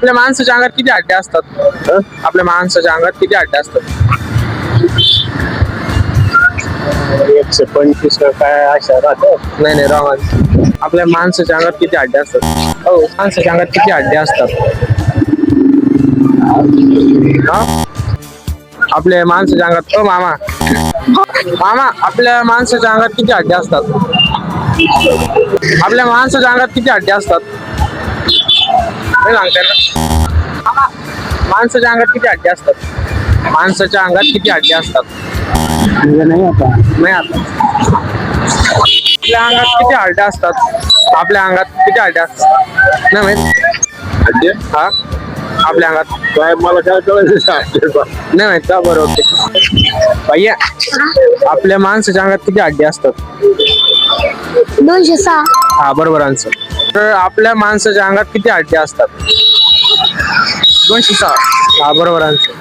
आपल्या माणसाच्या अंगात किती हड्ड्या असतात? आपल्या माणसाच्या अंगात किती हड्ड्या असतात? 125 काय अशा राहतात. नाही रॉंग. आपल्या माणसाच्या अंगात किती हड्ड्या असतात? हो, माणसाच्या अंगात किती हड्ड्या असतात? हा? आपल्या माणसाच्या अंगात मामा मामा आपल्या माणसाच्या अंगात किती हड्ड्या असतात? आपल्या माणसाच्या अंगात किती हड्ड्या असतात? नाही सांगता ना. मामा, माणसाच्या अंगात किती हड्ड्या असतात? माणसाच्या अंगात किती हड्ड्या असतात? नाही आता. नाही आता. आपल्या अंगात किती हड्ड्या असतात? आपल्या अंगात किती हड्ड्या असतात? नाही माहित. हा, आपल्या अंगात काय मला काय कळायचं. नाही माहित का? बरं, ओके. भैया, आपल्या माणसाच्या अंगात किती हड्ड्या असतात? 206. हा, बरोबर आन्सर. तर आपल्या माणसाच्या अंगात किती हड्ड्या असतात? 206. हा, बरोबर आन्सर.